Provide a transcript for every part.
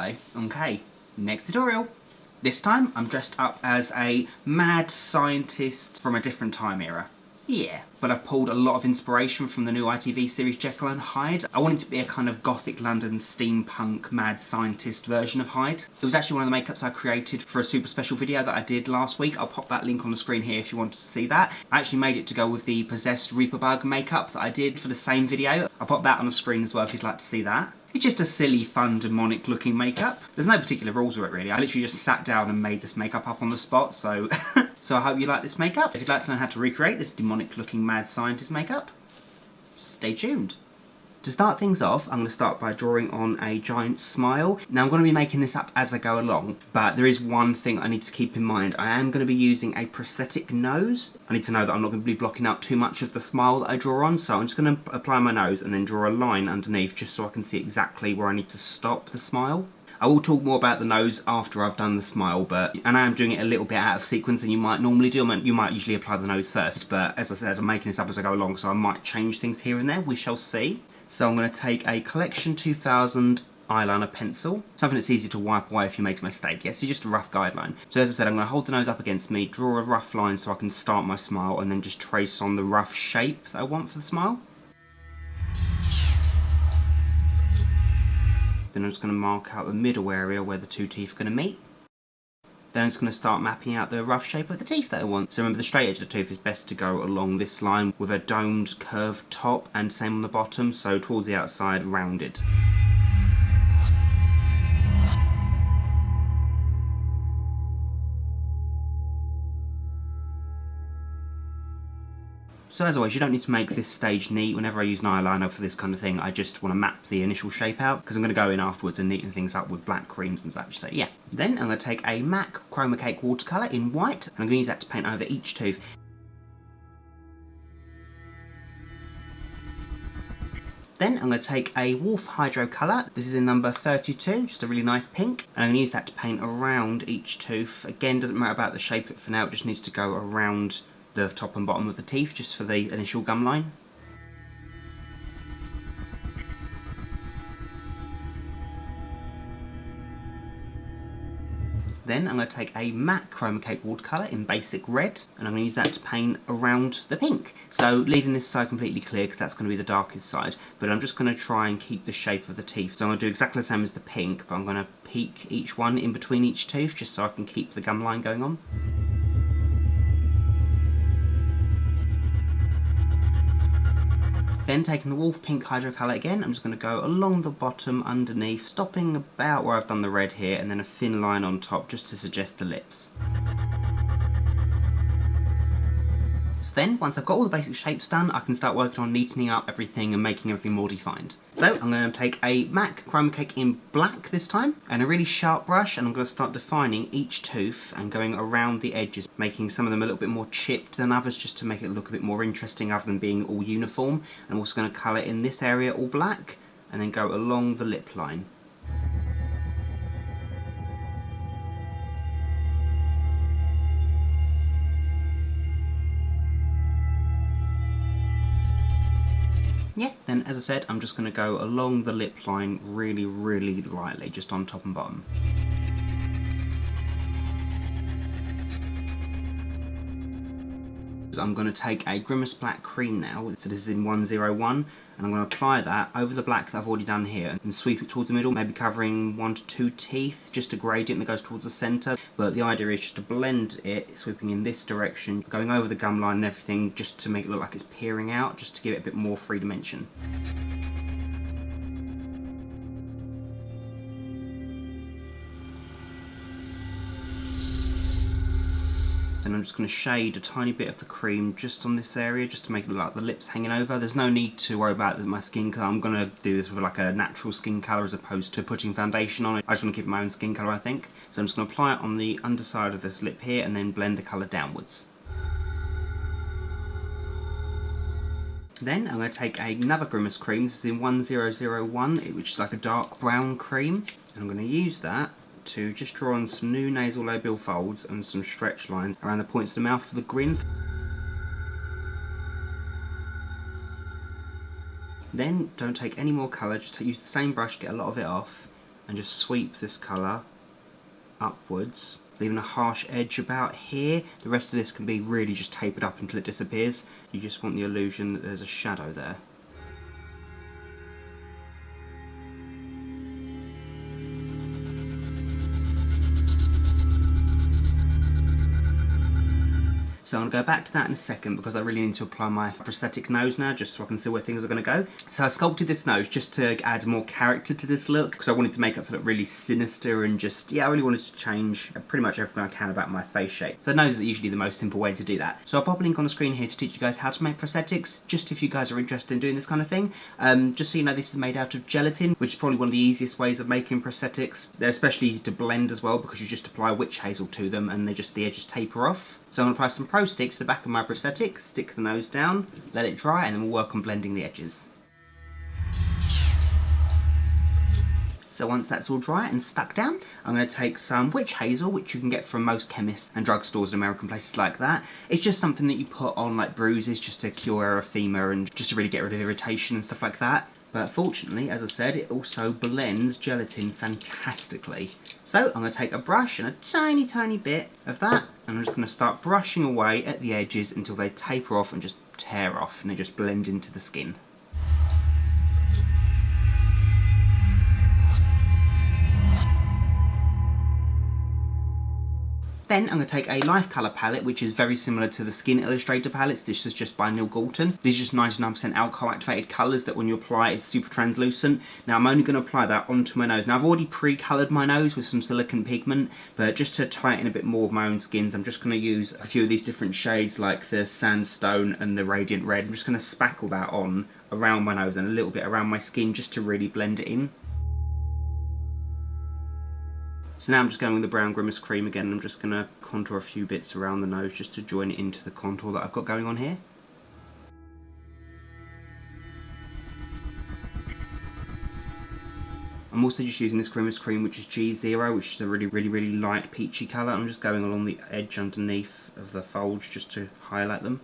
Hello. Okay, next tutorial. This time I'm dressed up as a mad scientist from a different time era. Yeah, but I've pulled a lot of inspiration from the new ITV series Jekyll and Hyde. I wanted to be a kind of gothic London steampunk mad scientist version of Hyde. It was actually one of the makeups I created for a super special video that I did last week. I'll pop that link on the screen here if you wanted to see that. I actually made it to go with the Possessed Reaper Bug makeup that I did for the same video. I'll pop that on the screen as well if you'd like to see that. It's just a silly, fun, demonic looking makeup. There's no particular rules with it really. I literally just sat down and made this makeup up on the spot, so so I hope you like this makeup. If you'd like to learn how to recreate this demonic looking mad scientist makeup, stay tuned. To start things off, I'm going to start by drawing on a giant smile. Now I'm going to be making this up as I go along, but there is one thing I need to keep in mind. I am going to be using a prosthetic nose. I need to know that I'm not going to be blocking out too much of the smile that I draw on, so I'm just going to apply my nose and then draw a line underneath just so I can see exactly where I need to stop the smile. I will talk more about the nose after I've done the smile, and I am doing it a little bit out of sequence than you might normally do. You might usually apply the nose first, but as I said, I'm making this up as I go along, so I might change things here and there. We shall see. So I'm going to take a Collection 2000 eyeliner pencil, something that's easy to wipe away if you make a mistake. Yes, it's just a rough guideline. So as I said, I'm going to hold the nose up against me, draw a rough line so I can start my smile, and then just trace on the rough shape that I want for the smile. Then I'm just going to mark out the middle area where the two teeth are going to meet. Then it's going to start mapping out the rough shape of the teeth that I want. So remember, the straight edge of the tooth is best to go along this line with a domed curved top, and same on the bottom, so towards the outside, rounded. So as always, you don't need to make this stage neat. Whenever I use an eyeliner for this kind of thing, I just want to map the initial shape out, because I'm going to go in afterwards and neaten things up with black creams and such, so yeah. Then I'm going to take a M.A.C Chromacake watercolour in white, and I'm going to use that to paint over each tooth. Then I'm going to take a Wolfe Hydro colour, this is in number 32, just a really nice pink, and I'm going to use that to paint around each tooth. Again, doesn't matter about the shape of it for now, it just needs to go around the top and bottom of the teeth just for the initial gum line. Then I'm going to take a M.A.C Chromacake watercolour in basic red, and I'm going to use that to paint around the pink. So leaving this side completely clear because that's going to be the darkest side, but I'm just going to try and keep the shape of the teeth. So I'm going to do exactly the same as the pink, but I'm going to peak each one in between each tooth just so I can keep the gum line going on. Then taking the Wolfe Pink Hydro colour again, I'm just going to go along the bottom underneath, stopping about where I've done the red here, and then a thin line on top just to suggest the lips. Then, once I've got all the basic shapes done, I can start working on neatening up everything and making everything more defined. So I'm going to take a M.A.C Chromacake in black this time, and a really sharp brush, and I'm going to start defining each tooth and going around the edges, making some of them a little bit more chipped than others just to make it look a bit more interesting other than being all uniform. I'm also going to colour in this area all black, and then go along the lip line. Yeah, then as I said, I'm just going to go along the lip line really, really lightly, just on top and bottom. I'm going to take a Grimas Black cream now, so this is in 101, and I'm going to apply that over the black that I've already done here and sweep it towards the middle, maybe covering 1 to 2 teeth, just a gradient that goes towards the centre. But the idea is just to blend it, sweeping in this direction, going over the gum line and everything, just to make it look like it's peering out, just to give it a bit more 3 dimension. Then I'm just going to shade a tiny bit of the cream just on this area, just to make it look like the lips hanging over. There's no need to worry about my skin colour. I'm going to do this with like a natural skin colour as opposed to putting foundation on it. I just want to keep my own skin colour, I think. So I'm just going to apply it on the underside of this lip here and then blend the colour downwards. Then I'm going to take another Grimas cream. This is in 1001, which is like a dark brown cream. And I'm going to use that to just draw on some new nasal labial folds and some stretch lines around the points of the mouth for the grin. Then don't take any more colour, just use the same brush, get a lot of it off, and just sweep this colour upwards, leaving a harsh edge about here. The rest of this can be really just tapered up until it disappears. You just want the illusion that there's a shadow there. So I'm going to go back to that in a second because I really need to apply my prosthetic nose now, just so I can see where things are going to go. So I sculpted this nose just to add more character to this look, because I wanted to make it to look really sinister and just, yeah, I really wanted to change pretty much everything I can about my face shape. So nose is usually the most simple way to do that. So I'll pop a link on the screen here to teach you guys how to make prosthetics, just if you guys are interested in doing this kind of thing. Just so you know, this is made out of gelatin, which is probably one of the easiest ways of making prosthetics. They're especially easy to blend as well, because you just apply witch hazel to them and the edges taper off. So I'm going to apply some Pro Sticks to the back of my prosthetic, stick the nose down, let it dry, and then we'll work on blending the edges. So once that's all dry and stuck down, I'm going to take some witch hazel, which you can get from most chemists and drugstores in American places like that. It's just something that you put on like bruises just to cure erythema and just to really get rid of irritation and stuff like that. But fortunately, as I said, it also blends gelatin fantastically. So I'm going to take a brush and a tiny, tiny bit of that, and I'm just going to start brushing away at the edges until they taper off and just tear off, and they just blend into the skin. Then I'm going to take a life colour palette, which is very similar to the Skin Illustrator palettes. This is just by Neil Galton. These are just 99% alcohol activated colours that when you apply it's super translucent. Now I'm only going to apply that onto my nose. Now I've already pre-coloured my nose with some silicone pigment, but just to tighten a bit more of my own skins, I'm just going to use a few of these different shades like the Sandstone and the Radiant Red. I'm just going to spackle that on around my nose and a little bit around my skin just to really blend it in. So now I'm just going with the brown Grimace cream again, and I'm just going to contour a few bits around the nose just to join it into the contour that I've got going on here. I'm also just using this Grimace cream, which is G0, which is a really light peachy colour. I'm just going along the edge underneath of the folds just to highlight them.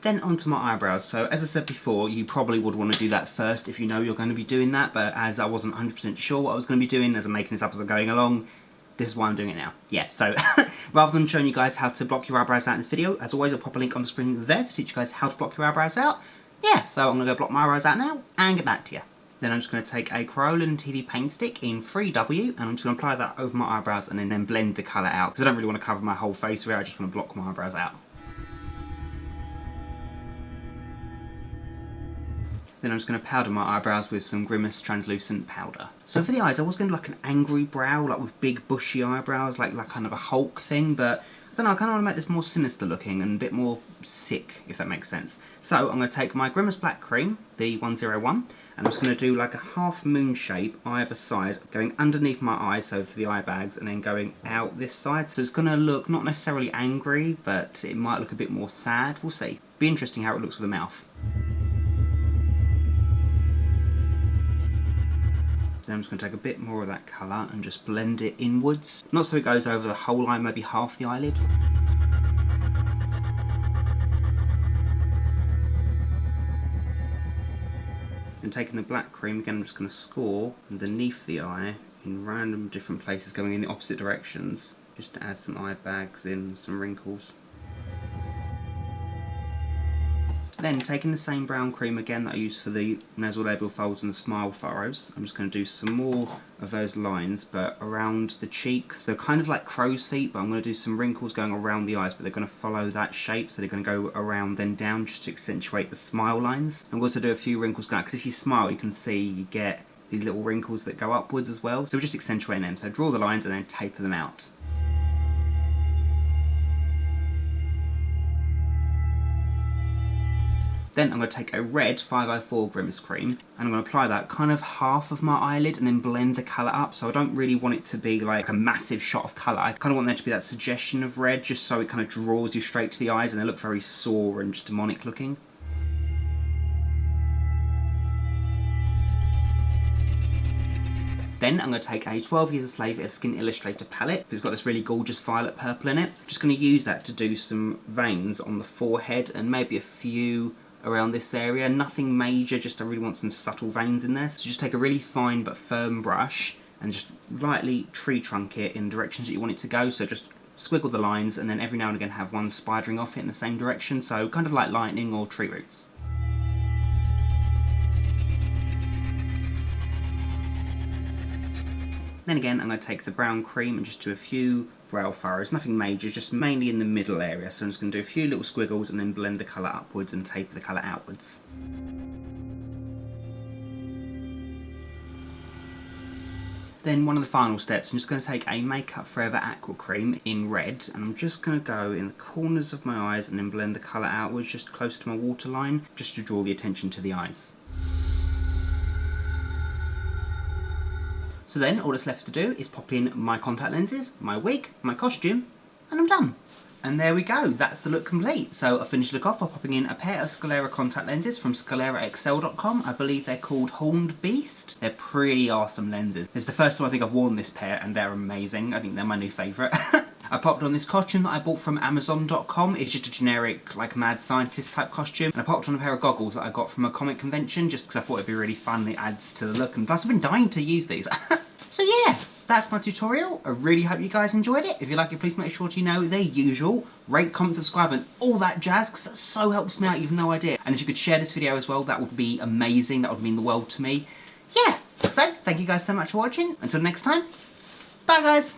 Then onto my eyebrows. So as I said before, you probably would want to do that first if you know you're going to be doing that, but as I wasn't 100% sure what I was going to be doing, as I'm making this up as I'm going along, this is why I'm doing it now. Yeah, so rather than showing you guys how to block your eyebrows out in this video, as always I'll pop a link on the screen there to teach you guys how to block your eyebrows out. Yeah, so I'm going to go block my eyebrows out now and get back to you. Then I'm just going to take a Kryolan TV paint stick in 3W, and I'm just going to apply that over my eyebrows and then blend the colour out, because I don't really want to cover my whole face with it, I just want to block my eyebrows out. Then I'm just going to powder my eyebrows with some Grimace translucent powder. So for the eyes, I was going to like an angry brow, like with big bushy eyebrows, like kind of a Hulk thing, but I don't know, I kind of want to make this more sinister looking and a bit more sick, if that makes sense. So I'm going to take my Grimace Black Cream, the 101, and I'm just going to do like a half moon shape either side, going underneath my eyes, so for the eye bags, and then going out this side. So it's going to look not necessarily angry, but it might look a bit more sad, we'll see. Be interesting how it looks with the mouth. Then I'm just going to take a bit more of that colour and just blend it inwards. Not so it goes over the whole eye, maybe half the eyelid. And taking the black cream again, I'm just going to score underneath the eye in random different places going in the opposite directions, just to add some eye bags in, some wrinkles. Then taking the same brown cream again that I used for the nasolabial folds and the smile furrows, I'm just going to do some more of those lines, but around the cheeks. So kind of like crow's feet, but I'm going to do some wrinkles going around the eyes, but they're going to follow that shape, so they're going to go around then down just to accentuate the smile lines. I'm also do a few wrinkles going, because if you smile you can see you get these little wrinkles that go upwards as well. So we're just accentuating them. So draw the lines and then taper them out. Then I'm going to take a red 504 Grimace cream and I'm going to apply that kind of half of my eyelid and then blend the colour up. So I don't really want it to be like a massive shot of colour. I kind of want there to be that suggestion of red, just so it kind of draws you straight to the eyes and they look very sore and just demonic looking. Then I'm going to take a 12 Years a Slave Skin Illustrator Palette. It's got this really gorgeous violet purple in it. I'm just going to use that to do some veins on the forehead and maybe a few around this area. Nothing major, just I really want some subtle veins in there. So just take a really fine but firm brush and just lightly tree trunk it in directions that you want it to go. So just squiggle the lines and then every now and again have one spidering off it in the same direction, so kind of like lightning or tree roots. Then again, I'm going to take the brown cream and just do a few brow furrows, nothing major, just mainly in the middle area. So I'm just going to do a few little squiggles and then blend the colour upwards and taper the colour outwards. Then one of the final steps, I'm just going to take a Makeup Forever Aqua cream in red, and I'm just going to go in the corners of my eyes and then blend the colour outwards just close to my waterline, just to draw the attention to the eyes. So then all that's left to do is pop in my contact lenses, my wig, my costume, and I'm done. And there we go, that's the look complete. So I finished the look off by popping in a pair of Sclera contact lenses from scleraxl.com. I believe they're called Horned Beast. They're pretty awesome lenses. It's the first time I think I've worn this pair and they're amazing. I think they're my new favourite. I popped on this costume that I bought from Amazon.com. It's just a generic, like, mad scientist type costume. And I popped on a pair of goggles that I got from a comic convention just because I thought it'd be really fun. It adds to the look, and plus I've been dying to use these. So yeah, that's my tutorial. I really hope you guys enjoyed it. If you like it, please make sure to the usual. Rate, comment, subscribe, and all that jazz, because that so helps me out, you've no idea. And if you could share this video as well, that would be amazing. That would mean the world to me. Yeah, so thank you guys so much for watching. Until next time, bye guys.